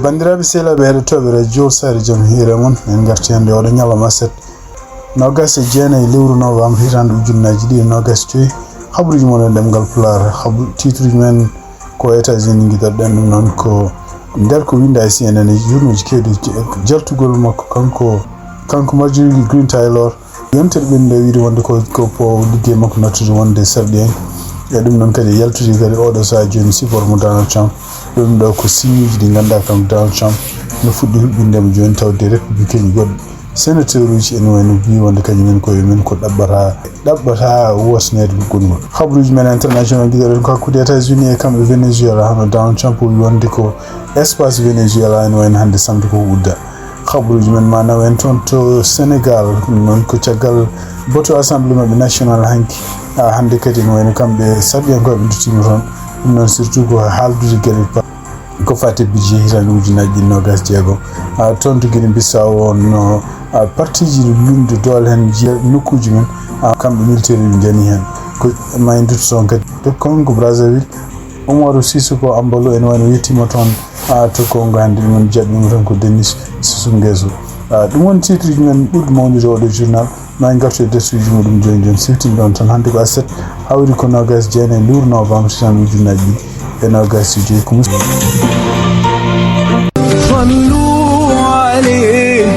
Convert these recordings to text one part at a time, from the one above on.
bandiraɓe sehlaɓe heɗotoɓe radio sare jaam hiire mon en garti hande oɗo ñalawma set nogas e jeenayyi lewru novembre hitande ujunnaji ɗiɗi nogas joyyi habruji mon e ɗemgal Pulaar titruji men ko États-Unis guiɗoɗen ɗum noon ko nder ko winda e CNN e journuji kewɗi jaltugol makko kanko Marjorie Green Taylor yontere ɓennde wiide wonde ko po liggey makko nattude wonde sarɗi en e ɗum noon kadi yaltude kadi oɗo saha joni support mo Donald Trump ɗum ɗo ko signiji ɗi ganduɗa kanko Donald Trump no fuɗɗi huɓɓindemo joni tawde républicain goɗɗi sénateur uji ene wayno mbi wonde kañumen koye men ko ɗaɓɓata wosnede gongol habruji men international guiɗoɗen ko hakkude États-Unis e kamɓe Venezuela hono Donald Trump wi wonde ko espace Venezuela ene wayno hande samedi ko udda habruji men manaw en toon to Sénégal noon ko caggal boto assemblée mabɓe national hanki hande kadi ene wayno kamɓe saɓiyankoɓe duttimo toon ɗum noon surtout ko haaldude gueɗe ko fate budget hitande ujunaji ɗi nogas jeegom toon to Guinée Bissau on partiji lumde doole hen nokkuji men kamɓe militaire ɓe jani hen ko mayduto toon kadi to Congo Brazzaville Umaru Sissoko Ambalo ene wayno yettima toon to Congo hande ɗum jaɓɓima toon ko Denis Sassou Nguesso ɗum woni titre ji men ɓurɗo mawnude oɗo journal ma en gartu e dessuji muɗum joni joni siftini ɗon tan hande ko aset hawri ko nogas jeenayyi lewru novembre hitande ujunaji ɗi e nogas joyyi ko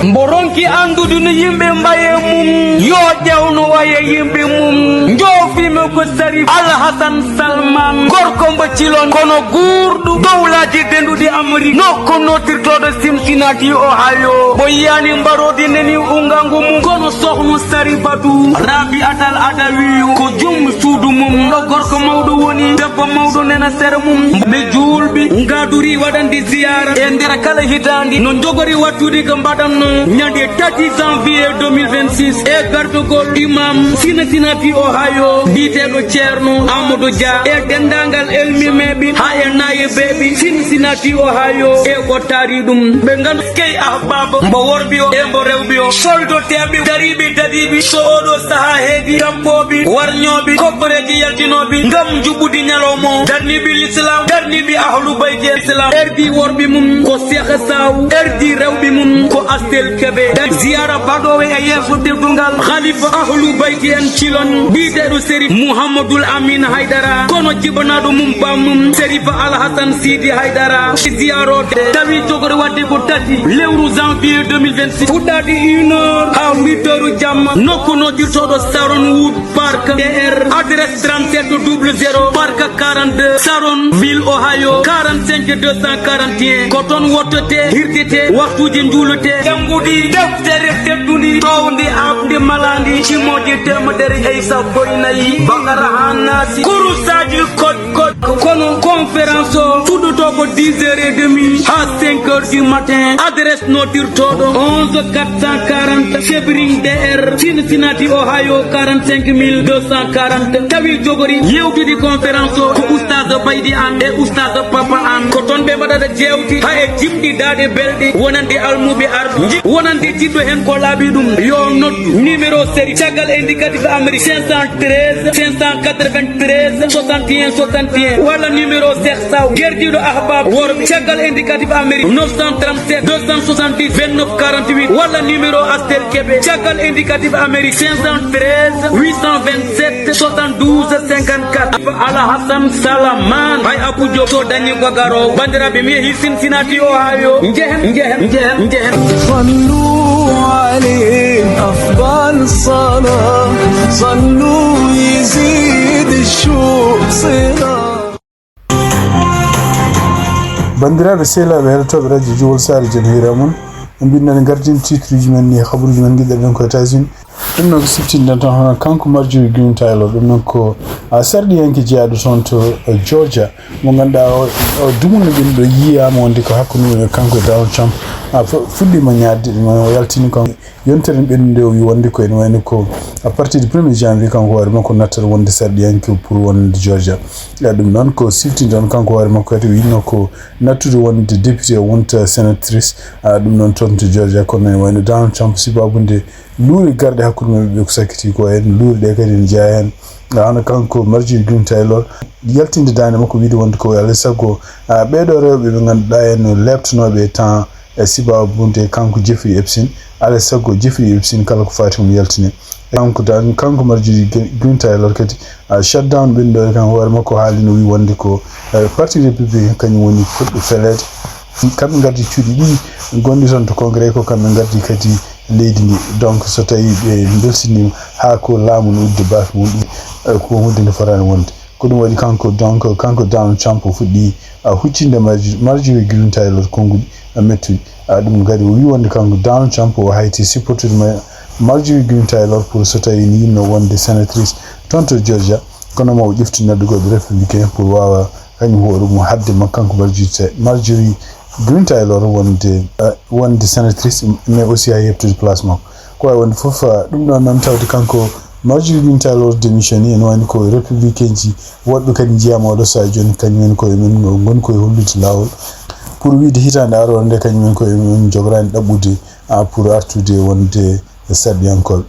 mboronki andudu no yimɓe mbaye mum yo ƴewno waye yimɓe mum jofimi ko Sarif Alhasan Salman gorko mbo cilon kono guurɗu dowlaji denduɗi Amérique nokko notirtoɗo Cincinnati Ohio bo yiyani mbarodi neni ungangu mum kono sohno Sarifatu Rabi Atal Adawiyu ko jum suudu mum ɗo gorko mawɗo woni debbo mawɗo nena sere mum ɓe julɓi gaduri waɗandi ziyara e nder kala hitandi no jogori wattude ko mbaɗanno ñande 3 janvier 2026 e gardugol imam Cincinnati Ohio mbiteɗo ceerno Amadou Dia e dendagal elmimeɓe ha e nayebeɓe Cincinnati Ohio e ko taari ɗum ɓe gandu key ahbaba mbo worɓe o e mbo rewɓe o soldoteɓe dariɓe dadiɓe so oɗo saaha heedi gamɓoɓe warñoɓe kobbareji yaltinoɓe gam juɓɓudi ñalawma darniɓe l'islam darniɓe ahlu bayti islam erdi worɓe mum ko Cheikh Saw erdi rewɓe mum ko Astel Kebe ziyara baɗowo e yeeso teddungal khalifa ahlu bayti en cilon mbiteɗo Serif Mouhamadoul Amin Haydara kono jibanaɗo mum bammum Serifa Alhasan Sidi Haydara ziyarode tawi jogori wadde ko 3 lewru janvier 2026 fuɗɗade 1 heure ha 8 heures jamma nokku nojirtoɗo Saron Wood Park DR adresse 3700 Park 42 Saron Ville Ohio 45 241 ko toon wottote hirdete waktuji juulete janguɗi deftere tedduni towde abde malandi cimoje temedere e sappo e nayyi bakara ha naasi kurusaji koj kono conférence o fuɗɗoto ko 10h30 ha 5h du matin adresse notirtoɗo 11 440 Chebring DR Cincinnati Ohio 45240 tawi jogori yewtude conférence o ko oustaz Baydi an e oustaz Papa an ko toon ɓe mbaɗata jewti ha e jimɗidade belɗe wonande almuɓe arɗo wonande jiɗɗo hen ko laaɓi ɗum yo noddu numéro série caggal indicatif Amérique 513 593 61 61 walla numéro Cheikh Saw guerdiɗo ahbab worɓe caggal indicatif Amérique 937 270 29 48 walla numéro Astel Kebe caggal indicatif Amérique 513 827 72 54 Alhasan Salaman hay Abujo so dañi ko garo bandiraɓe mi yeehi Cincinnati Ohio njehen صلوا عليه أفضل الصلاة صلوا يزيد الشوق صلاة bandiraɓe sehlaɓe heɗotoɓe radio Jowol Sare Dieng hiire mon en mbinɗen gardin titre ji men ni habruji men guiɗɗen ko États-Unis ɗum noon ko siftinɗen tan hono kanko Marjorie Green Taylor ɗum noon ko sarɗiyanke jeyaɗo toon to Georgia mo ganduɗa o dumuna ɗum ɗo yiyama wonde ko hakkude e kanko Donald Trump fuɗɗima ñaadde ɗum o yaltini kan yontere ɓennude o wi wonde ko ene wayno ko à partir du 1er janvier kanko hoore makko nattata wonde sarɗiyanke pour wonde Georgia ɗum noon ko siftinde on kanko hoore makko kadi o yinno ko nattude wonde député wonta sénatrice ɗum noon toon to Georgia kono ene wayno Donald Trump sibabude luuri garɗe hakkude maɓɓe ɓe ko sakkiti ko hen luuri ɗe kadi ne jeeya hen ana kanko Marjorie Green Taylor yaltinde dande makko wiide wonde ko ala sago ɓeɗo rewɓe ɓe ganduɗa en leptanoɓe temps siba bunde kanko Jeffrey Epstein ala sago Jeffrey Epstein kala ko fati mum yaltine kanko Marjorie Green Taylor kadi shutdown ɓenɗo kan hoore makko haali no wi wonde ko parti républicain kañum woni koɗɗo felede kamɓe gardi cuuɗi ɗi gondi toon to congrès ko kamɓe gardi kadi leydi ndi donc so tawi ɓe belsinima ha ko laamu no udde bafe mum ɗum ko hunde nde fotani wonde ko ɗum waɗi kanko Donald Trump o fuɗɗi huccinde Marjorie Green Taylor konguɗi mettuɗi ɗum kadi o wi wonde kanko Donald Trump o hayti supportude Marjorie Green Taylor pour so tawi ni yinno wonde sénatrice toon to Georgia kono ma o ƴefti naddugoɓe républicain pour wawa kañum hoore mum hadde makkanko Marjorie Green Taylor wonde sénatrice mais aussi ha yettude place makko ko wawi wonde foof ɗum ɗon noon tawde kanko Marjorie Green Taylor démissionni en wani ko républicain ji woɗɓe kadi jiyama oɗo sa joni kañumen koye men goni koye hollude lawol pour wiide hitande aroore nde kañumen koye men jogorani ɗaɓɓude pour artude wonde sarɗiyankoɓe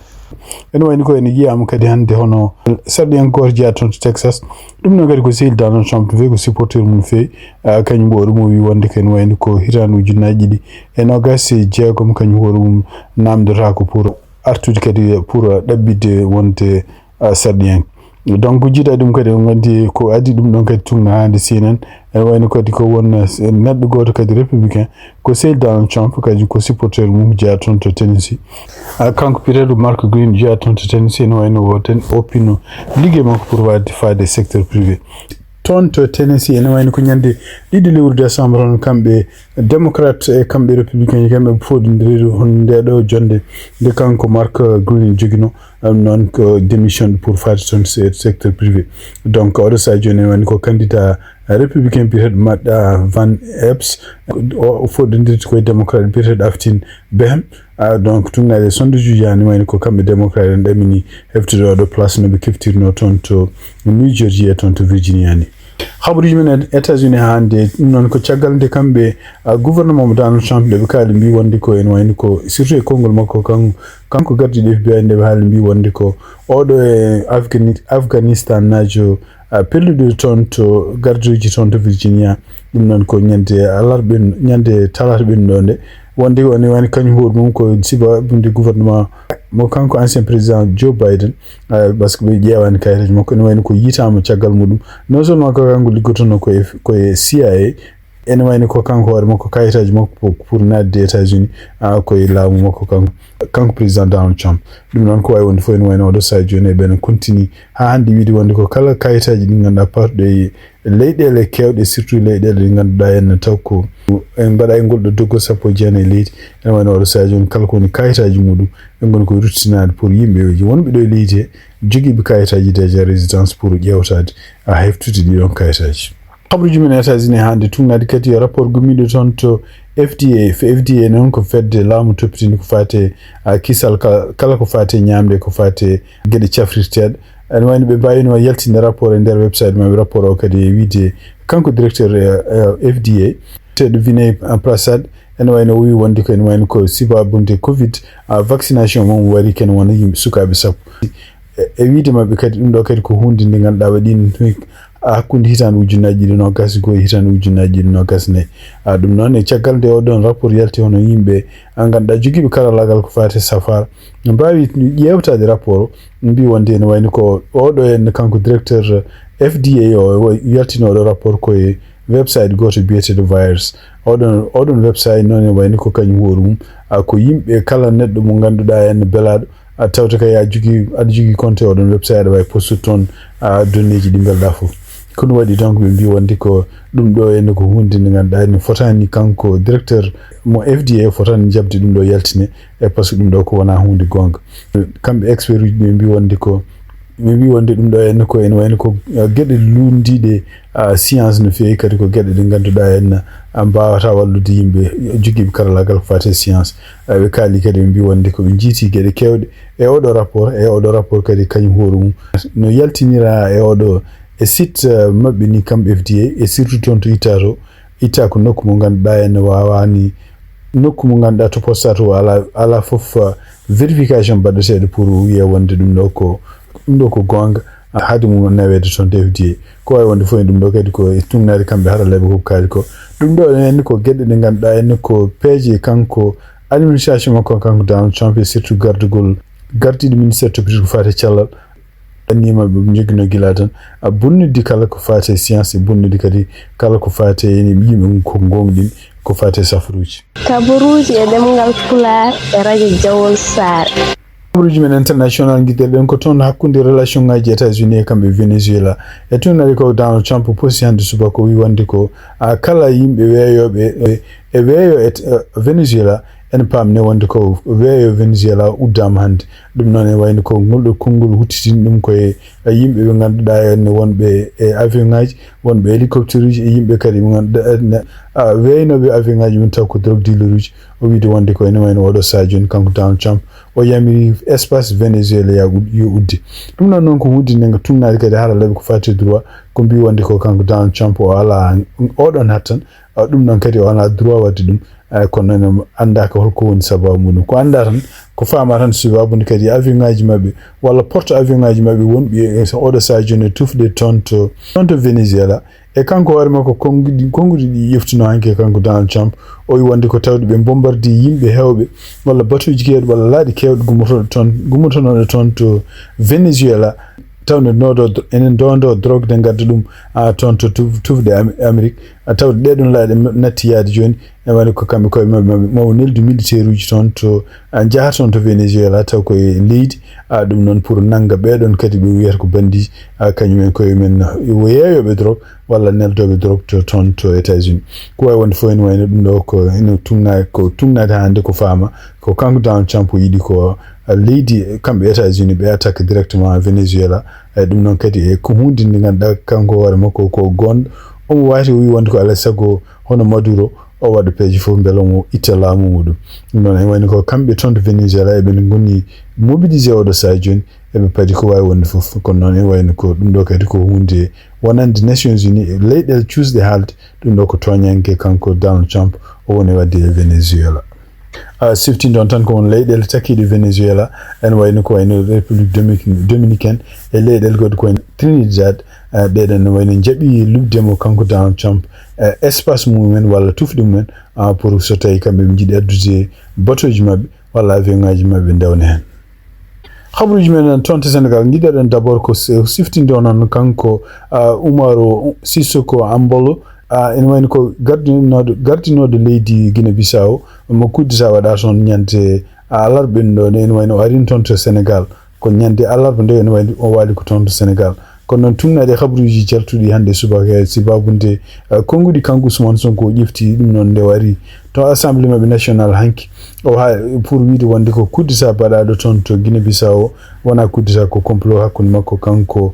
en wayni ko ene yiyama kadi hande hono sarɗiyankoto jeeya toon to Texas ɗum noon kadi ko sehil Donald Trump to fewi ko supporteur mum fewi kañum ɓo ɗum o wi wonde ko en wayni ko hitande ujunnaji ɗiɗi e nogas jeegom kañum hoore mum namdota ko pour artude kadi pour ɗaɓɓide wonde sarɗiyanke donc jiiɗa ɗum kadi on gandi ko adi ɗum ɗon kadi tugna hande CNN en wayno kadi ko won neɗɗo goto kadi républicain ko sehil Donald Trump kadi ko supporteur mum jeeya toon to Tennessee kanko pireɗo Mark Green jeeya toon to Tennessee en wayno o pinno liggey makko pour wadde faade secteur privé toon to Tennessee ene wayno ko ñande 2 lewru décembre on kamɓe démocrate e kamɓe républicain kamɓe foɗodiri hon ndeɗo jonde nde kanko Mark Green joguino noon ko démission pour faade toon secteur privé donc oɗo sa joni en wayno ko candidat républicain biyeteɗo Matt Van Epps o foɗodirti koye démocrate biyeteɗo Aftin Behem donc tugnade sondage uji yani wayno ko kamɓe démocrate en ɗamini heftude oɗo place no ɓe keftirno toon to New Jersey e toon to Virginia ni haɓruji men États-Unis hande ɗum noon ko caggal nde kamɓe gouvernement mo Donald Trump nde ɓe kaali mbi wonde ko en wayni ko surtout e konngol makko kanko gardiɗo FBI nde ɓe haali mbi wonde ko oɗo e Afghanistan najo pelluɗo toon to gardoji toon to Virginia ɗum noon ko ñande talata ɓennuɗo nde wonde ene wani kañum hoore mum ko siba bunde gouvernement mo kanko ancien président Joe Biden par ce que ɓe ƴeewani kayitaji makko ene wayno ko yitama caggal muɗum non seulement ko kanko liggotono koye CIA ene wayno ko kanko hoore makko kayitaji makko pour nadde États-Unis koye laamu makko kanko président Donald Trump ɗum noon ko wawi wonde fof ene wayno oɗo sa joni ɓen continue ha hande wiide wonde ko kala kayitaji ɗi ganduɗa parɗe leyɗele kewɗe surtout leyɗele ɗe ganduɗa en taw ko en mbaɗa e ngolɗo doggo sappo e jeenayi leydi ene wayno oɗo sa joni kala kowoni kayitaji muɗum ɓe goni koye ruttinade pour yimɓe wonɓe ɗo e leydi he joguiɓe kayitaji déjà résidence pour ƴewtade heftude ɗiɗon kayitaji haɓruji men États-Unis hande tugnade kadi rapport gummiɗo toon to FDA noon ko fedde laamu toppitinde ko fate kisal kala ko fate ñamde ko fate gueɗe cafrirteɗe ene wayno ɓe mbayino yaltinde rapport e nder website maɓe rapport o kadi e wiide kanko directeur FDA teɗo Vinay Prasad ene wayno o wi wonde ko ene wayno ko sibabunde covid vaccination mom wari ken wona yimɓe sukaɓe sappo e wiide maɓɓe kadi ɗum ɗo kadi ko hunde nde ganduɗa waɗino hakkude hitande ujunnaji ɗiɗi nogas goye hitande ujunnaji ɗiɗi nogas nayyi ɗum noon e caggal nde oɗon rapport yalti hono yimɓe ganduɗa joguiɓe karallagal ko fate safara mbawi ƴewtade rapport o mbi wonde ene wayno ko oɗo en kanko directeur FDA o yaltino oɗo rapport koye website goto biyeteɗo virus oɗon website noon ene wayno ko kañum hoore mum ko yimɓe kala neɗɗo mo ganduɗa en belaɗo tawta kay aɗa jogui compte oɗon website aɗa wawi postude toon donneji ɗi belɗa foof ko ɗum waɗi donc ɓe mbi wonde ko ɗum ɗo enne ko hunde nde ganduɗa ene fotani kanko directeur mo FDA fotani jabde ɗum ɗo yaltine e par ce que ɗum ɗo ko wona hunde gonga kamɓe expert uji ɓe mbi wonde ɗum ɗo enne ko ene wayno ko gueɗe lundiɗe science no fewi kadi ko gueɗe ɗe ganduɗa en mbawata wallude yimɓe joguiɓe karallagal ko fate science ɓe kaali kadi ɓe mbi wonde ko ɓe jiiti gueɗe kewɗe e oɗo rapport kadi kañum hoore mum no yaltinira e oɗo e site maɓɓe ni kamɓe FDA e surtout toon to itta ko nokku mo ganduɗa en wawani nokku mo ganduɗa to posta to ala foof vérification mbaɗeteɗo pour wiye wonde ɗum ɗo ko gonga hadi mum nawede ton defdi ko way wonde fo dum do kadi ko tunnaade kambe haralabe ko kaali ko dum do en ko gedde de ganda en ko peji kanko administration makko kanko down champion surtout gardi du ministère to ko faate cellal nima be jogino gilatan bonnidi kala ko faate science bonnidi kadi kala ko faate ni yimbe ko gongdin ko faate safruji kaburuji e demgal Pulaar e radio Jawol Sar kaburuji men international gidel ko ton hakkunde relation ngaji États-Unis kambe Venezuela e tunari ko Donald Trump posi hande subako wi wande ko kala yimbe weyobe e weyo Venezuela en pamne wonde ko weyo Venezuela udam hande dum non e wayno ko ngoldo kongol hutitin dum ko yimbe be ganduda en wonbe e avion ngaji wonbe helicopter uji e yimbe kadi mo ganduda weyno be avion ngaji mun taw ko drug dealer uji o wi de wonde ko en wayno wodo sajon kanko Donald Trump o yamiri espace Venezuela ya uddi dum non ko wudi nenga tunnaade kadi hala labi ko fati droit ko bi wonde ko kanko Donald Trump o ala o don hatan dum non kadi o ala droit wadde dum ko non anda ko holko woni sababu mun ko anda tan ko faama tan sababu ni kadi avion ngaji mabbe wala porte avion ngaji mabbe wonbi e odo sajon tufde tonto Venezuela e kanko war mako kongudi yeftuno hanke kanko Donald Trump o wonde ko tawde be bombardi yimbe hewbe wala batuji keed wala laadi keed gumotono ton to Venezuela tawne nodo enen dondo drogue de gadda dum tonto tufde Amerique tawde de don laade nattiyaade joni e wani ko kambe ko mo neldu militaire uji tonto jahaton to Venezuela taw ko lead dum non pour nanga be don kadi be wi'ata ko bandi kanyumen ko men yeyobe drogue wala neldobe drogue to tonto États-Unis ko way wonde fo en wayno dum do ko eno tunnaade hande ko fama ko kanko Donald Trump yidi ko leydi kambe États-Unis be attaque directement Venezuela dum non kadi e ko hundi ndi ganda kanko wara makko ko gondo o waati wi wonde ko ala sago hono Maduro o wada peji fo belo mo italamu mudum non e wani ko kambe tonto Venezuela e ben goni mobiliser o do sajon e be padi ko way wonde fof ko non e wani ko dum do kadi ko hunde wonande Nations Unies leydel Tuesday halt dum do ko tonyanke kanko Donald Trump o woni wadde Venezuela 15 don tan ko on leydel takide Venezuela en wayno ko wayno République Dominicaine e leydel god ko Trinidad deden wayno jabi lubdemo kanko Donald Trump espace mumen wala tufde mumen pour so tay kambe jidi addude batoji mabbe wala avion ngaji mabbe ndawne hen khabruji men tonto Senegal gidaden d'abord ko 15 don kanko Umaro Sissoko Ambolo en wayno ko gardinodo leydi Guinea Bissau mo kuddita wada son nyante alarbe ndo en wayno arin tonto Senegal ko nyande alarbe ndo en wayno o wali ko tonto Senegal kono non tumnade khabruji jaltudi hande subaka sibabunde kongudi kangu Ousmane Sonko jifti dum non de wari to assemblée mabbe national hanki o ha pour wiide wonde ko kuddita badado tonto Guinea Bissau wana kuddita ko complot hakkunde makko kanko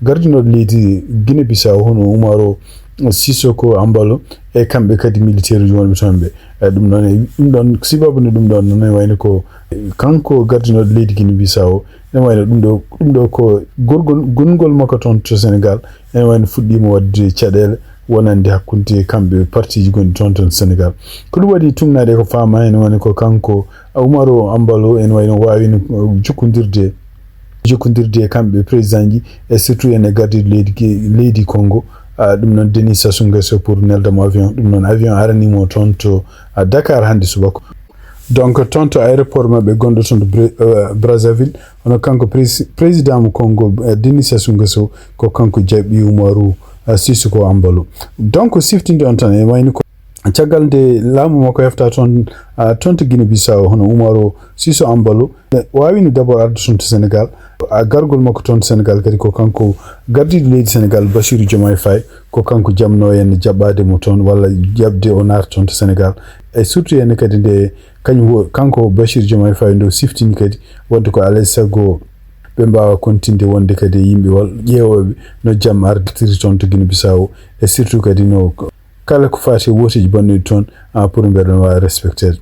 gardinodo leydi Guinea Bissau hono Umaro Sissoko Ambalo e kambe kadi militaire joni tombe dum don sibabu dum don non wayno ko kanko gardino leydi Guinea Bissau e wayno dum do ko gongol makko ton to Senegal e wayno fuddimo wadde cadele wonande hakkunde kambe parti gondi ton Senegal ko dum wadi tumnade ko fama en wayno ko kanko Umaro Ambalo en wayno wawi jokkondirde kambe président ji e surtout en gardi leydi Congo dum non Denis Sassou Nguesso pour neldamo avion dum non avion aranimo tonto Dakar hande subako donc tonto aéroport mabbe gondo tonto Brazzaville ono kanko président mo Congo Denis Sassou Nguesso ko kanko jabi Umaru Sissoko Ambalo donc siftinde on tan e wayni ko caggalde laamu makko hefta tonto Guinea Bissau hono Umaru Sissoko Ambalo wawino d'abord ardu tonto Sénégal gargol makko tonto Sénégal kadi ko kanko gardido leydi Sénégal Bassirou Diomaye Faye ko kanko jamno en jabbade mo ton walla jabde o nar tonto Sénégal e surtout en kadi de kanko Bassirou Diomaye Faye ndo siftini kadi wonde ko alay sago be mbawa kontinde wonde kadi yimbe wal jeewobe no jam arditiri tonto Guinea Bissau e surtout kadi no kala ko faati wotiji bonne ton pour mbedon wa respecter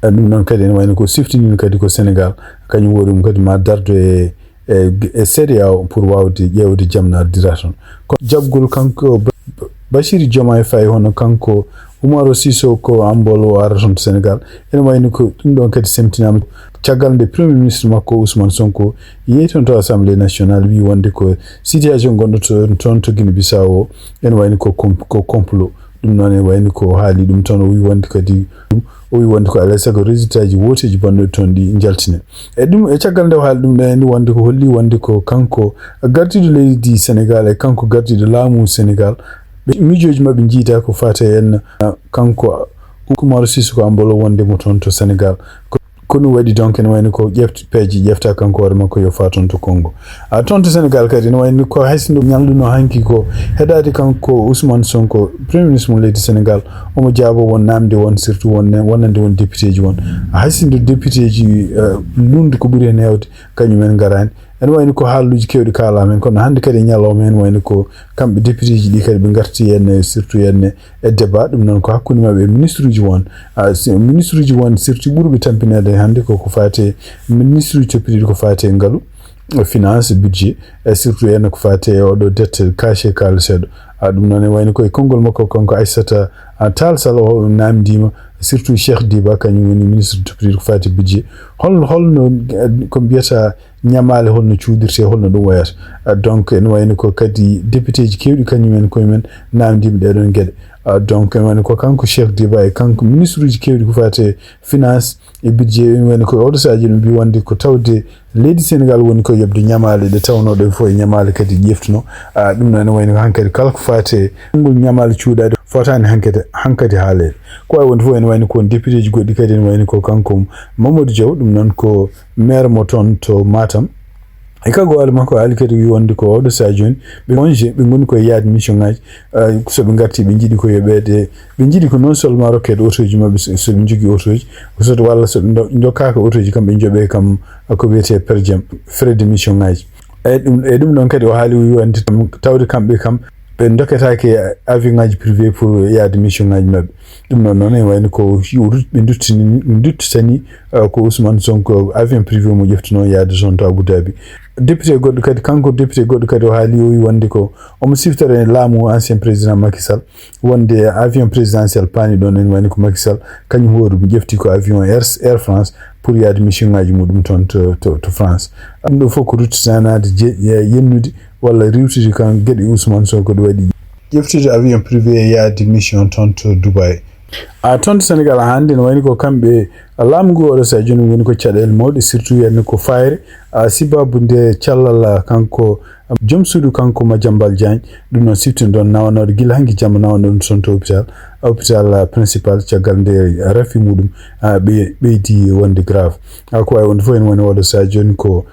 dum non kadi en wayno ko siftini kadi ko Sénégal kanyum wodum kadi ma dardo e CEDEAO pour wawde ƴewde jamna ardira ton ko jabgol kanko Bassirou Diomaye Faye hono kanko Umaro Sissoko Ambalo ara ton Sénégal en wayno ko dum don kadi semtinama caggal nde premier ministre makko Ousmane Sonko yeeton to assemblée nationale wi wonde ko situation gonɗo toon to Guinée Bissau en wayni ko complot ɗum noon en wayni ko haali ɗum toon o wi wonde kadi o wi wonde ko alay sago résultat ji woteji bonɗo toon ɗi jaltine e ɗum e caggal nde o haali ɗum ɗo en wonde ko holli wonde ko kanko gardiɗo leydi Sénégal e kanko gardiɗo laamu Sénégal ɓe miijoji mabɓe jiida ko fate en kanko Oumar Sissoko Ambalo wonde mo toon to Sénégal kono waɗi donc ne wayni ko peeji ƴefta kanko hoore makko yo fa toon to Congo toon to Sénégal kadi ne wayni ko haysindo ñalluno hanki ko heɗade kanko Ousmane Sonko premier ministre mo leydi Sénégal omo jaabo won namde won surtout wonande won député ji won haysindo député ji lunde ko ɓuuri hen hewde kañumen garani en wayni ko haaluji kewɗi kaalamen kono hannde kadi ñalawma en wayni ko kamɓe député ji ɗi kadi ɓe garti henne surtout henne e débat ɗum noon ko hakkude maɓɓe ministre uji won ministre uji won surtout ɓurɓe tampinede hannde koko fate ministre uji toppiɗiɗi ko fate ngaalu finance budget e surtout henne ko fate oɗo dette caché kaliseɗo ɗum noon en wayni koye konngol makko kanko Aissata Tall Sall o namdima surtout Cheikh Diba kañum woni ministre toppiɗiɗi ko fate budget holno ko mbiyata ñamale holno cuudirte holno ɗum wayata donc en wayni ko kadi député ji kewɗi kañumen koyemen namdima ɗeɗon gueɗe donc en wayni ko kanko Cheikh Diba e kanko ministre uji kewɗi ko fate finance e budget en wayni ko oɗo saji ɗum mbi wonde ko tawde leydi Sénégal woni ko yobde ñamale ɗe tawnoɗe fof e ñamale kadi ƴeftuno ɗum noon en wayni ko hankkadi kala ko fate ngol ñamale cuuɗade fotani hankkadi haalede ko way wonde fof en wayni ko député ji goɗɗi kadi en wayni ko kanko Mamadou Diaw ɗum noon ko maire mo toon to Matam e kanko waali makko haali kadi wi wonde ko oɗo saji joni ɓe congé ɓe goni koye yaade mission ngaji soɓe garti ɓe jiiɗi ko yoɓede ɓe jiiɗi ko non seulement rokkede autoji mabɓe soɓe jogui autoji soto walla soɓe dokkaka autoji kam ɓe jooɓe kam ko wiyete per diem frais de mission ngaji e ɗum ɗon kadi o haali wi wonde tawde kamɓe kam ɓe dokketake avion ngaji privé pour yaade mission ngaji mabɓe ɗum noon noon en wayni ko ɓe duttitani ko Ousmane Sonko avion privé mo ƴeftuno yaade toon to Abu Dhabi député goɗɗo kadi kanko député goɗɗo kadi o haali o wi wonde ko omo siftore laamu ancien président Macky Sall wonde avion présidentiel paani ɗon en wayni ko Macky Sall kañum hoore ɗum ƴefti ko avion Air France pour yaade mission ngaji muɗum toon to France ɗum ɗo fof ko ruttitanade yennude walla riwtude kan gueɗe Ousmane Sonko ɗo waɗi ƴeftude avion privé yaade mission toon to Dubai toon to Sénégal hannde ne wayni ko kamɓe laamu ngu oɗo sa joni woni ko caɗele mawɗe surtout henne ko fayre sibabu nde cellal kanko joom suudu kanko Madiambal Diagne ɗum noon siftini ɗon nawanode gila hanki jamma nawanoɗum toon to hôpital principal caggal nde rafi muɗum ɓeydi wonde grave ko wawi wonde fof en woni oɗo sa joni ko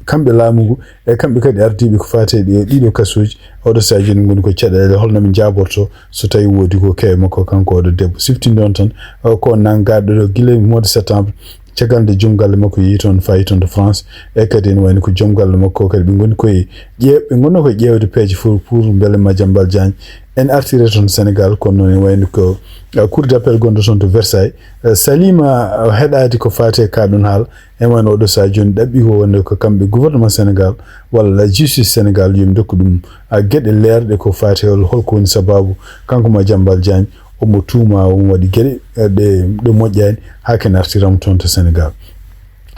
kamɓe laamu ngu e kamɓe kadi ardiɓe ko fate ɗiɗo kasuji oɗo sa joni goni ko caɗele holno ɓe jaborto so tawi woodi ko kewe makko kanko oɗo debbo siftini ɗon tan ko nangaɗo ɗo guila mois de septembre caggal nde joom galle makko yehi toon fayi toon to France e kadi en wayni ko joom galle makko kadi ɓe goni koye ƴeewde peeje fof pour beele Madiambal Diagne en artire toon Sénégal kono noon en wayni ko cour d'appel gonɗo toon to Versailles salima heɗade ko fate kaɗon haal en wayno oɗo sa joni ɗaɓɓi ko wonde ko kamɓe gouvernement Sénégal walla la justice Sénégal yomi dokku ɗum gueɗe leerɗe ko fate holko woni sababu kanko Madiambal Diagne omo tuuma omo waɗi gueɗe ɗe moƴƴani ha ken artiramo toon to Sénégal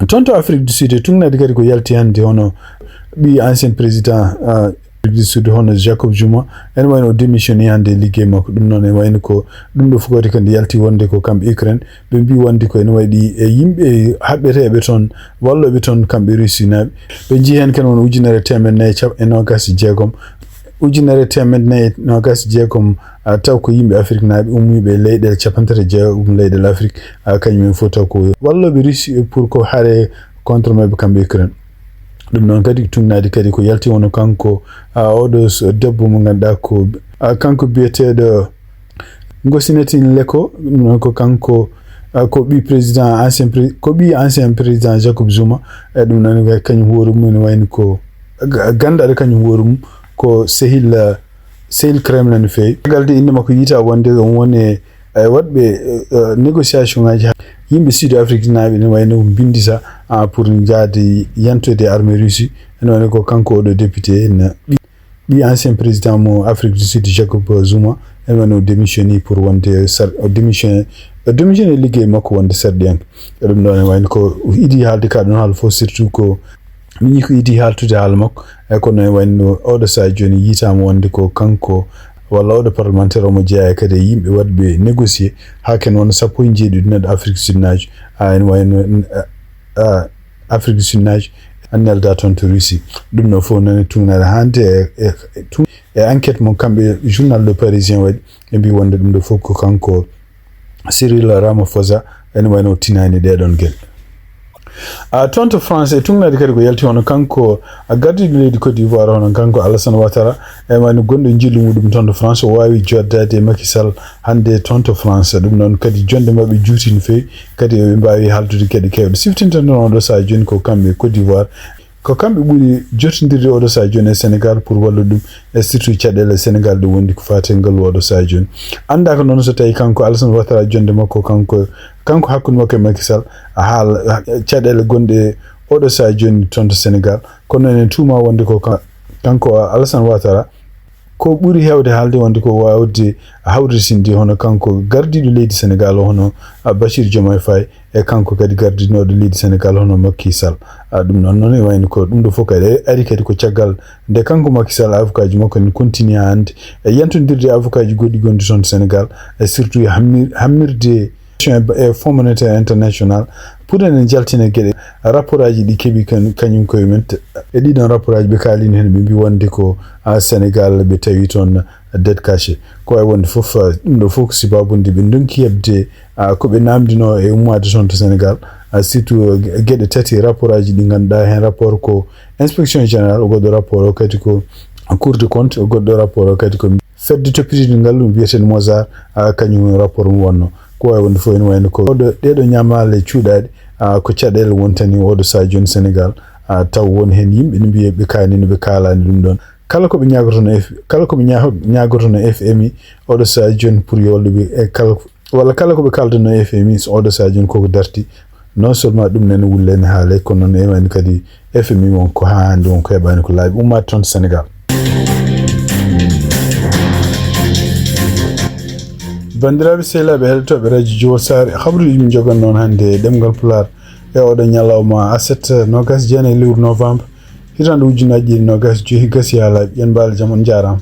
toon to Afrique du Sud tugnade kadi ko yalti hannde hono ɓi ancien président Afrique du Sud hono Jacob Zuma en wayno o démissionné hannde liggey makko ɗum noon en wayno ko ɗum ɗo fukoti kandi yalti wonde ko kamɓe Ukraine ɓe mbi wonde ko ene waɗi e yimɓe haɓɓeteɓe toon walloɓe toon kamɓe Russie naɓe ɓe jii hen ken won ujunere temedde nogas jeegom taw ko yimɓe Afrique naaɓe ummiɓe leyɗele 36 leyɗele Afrique kañumen fof taw ko walloɓe Russie pour ko haare contre mabɓe kamɓe Ukraine ɗum noon kadi tunnade kadi ko yalti wono kanko oɗo debbo mo ganduɗa ko kanko biyeteɗo Ngosinetine Leko ɗum noon ko kanko ko ɓi président ancien président Jacob Zuma e ɗum noon kañum hoore mum ne wayni ko gandaɗo kañum hoore mum ko sehil Kremlin no fewi galde inde makko yiita wonde on woni waɗɓe négociation ngaji yimɓe Sud Afrique naaɓe ne wayno ko bindita pour jaade yantoyde armée Russie ene wayno ko kanko oɗo député ɓi ancien président mo Afrique du Sud Jacob Zuma ene wayno démissionné pour wonde démissionné dumjine liggéey makko wonde serdiyanke ɗum ɗon wayno ko idi haalde ka ɗon haala fof surtout ko min ko idi haaltude haala makko kono wayno oɗo sa joni yitama wonde ko kanko walla oɗo parlementaire omo jeeya kadi e yimɓe waɗɓe négocier ha ken wona sappo e jeeɗiɗi neɗɗo Afrique du Sud naji en wayno Afrique du Sud naji annelda toon to Russie ɗum no fof nane tugnade hande e enquête mo kamɓe journal Le Parisien waɗi ɓe mbi wonde ɗum ɗo fof ko kanko Cyril Ramaphosa en wayno tinani ɗeɗon guel toon to France e tugnade kadi ko yalti hono kanko gardiɗo leydi Côte d'Ivoire hono kanko Alassane Ouattara e wayno gonɗo jillu muɗum toon to France o wawi joddade e Macky Sall hande toon to France ɗum noon kadi jonde mabɓe juuti no fewi kadi ɓe mbawi haldude kadi kewɗe siftinta noon oɗo sa joni ko kamɓe Côte d'Ivoire ko kamɓe ɓuri jottodirde oɗo sa joni e Sénégal pour wallude ɗum e surtout caɗele Sénégal ɗo wondi ko fate ngal oɗo sa joni anda ko noon so tawi kanko Alassane Ouattara jonde makko kanko hakkude makko e Macky Sall haala caɗele gonɗe oɗo sa joni toon to Sénégal kono enen tuma wonde ko kanko Alassane Ouattara ko ɓuri hewde haalde wonde ko wawde hawritinde hono kanko gardiɗo leydi Sénégal hono Bachir Diomaye Faye e kanko kadi gardinoɗo leydi Sénégal hono Macky Sall ɗum noon e wayno ko ɗum ɗo fof kadi ari kadi ko caggal nde kanko Macky Sall avocat ji makko ne continue hande e yantodirde avocat ji goɗɗi gondi toon Sénégal e surtout hammirde e Fonds monétaire international pour enen jaltina gueɗe rapport aji ɗi keeɓi kañum koye men e ɗiɗon rapport aji ɓe kalini hen ɓe mbi wonde ko Sénégal ɓe tawi toon dette caché ko way wonde fof ɗum ɗo fof ko sibabude ɓe donki hebde ko ɓe namdino e ummade toon to Sénégal surtout gueɗe tati rapport aji ɗi ganduɗa hen rapport ko inspection générale o goɗɗo rapport o kadi ko cour de compte o goɗɗo rapport o kadi ko fedde toppitide ngal ɗum wiyeten Mozart kañum rapport mum wonno ko way wonde fof ene wayno ko ɗeɗo ñamale cuuɗaɗe ko caɗele wontani oɗo sa joni Sénégal taw won hen yimɓe ne mbiye ɓe kanino ɓe kalani ɗum ɗon kala ko ɓe ñagotono FMI oɗo sa joni pour yolluɓe e kala ko ɓe kaldano FMI so oɗo sa joni koko darti non seulement ɗum nene wullene haale kono noon e wayno kadi FMI wonko ha hande wonko heɓani ko laaɓi ummade toon Sénégal bandiraɓe sehlaɓe heɗotoɓe radio Jowol Sare habruji min jogan noon hande ɗemgal Pulaar e oɗo ñalawma aset nogas jeenayi lewru novembre hitande ujunnaji ɗiɗi nogas joyi gasi ha laaɓi yen mbaali jaam on jarama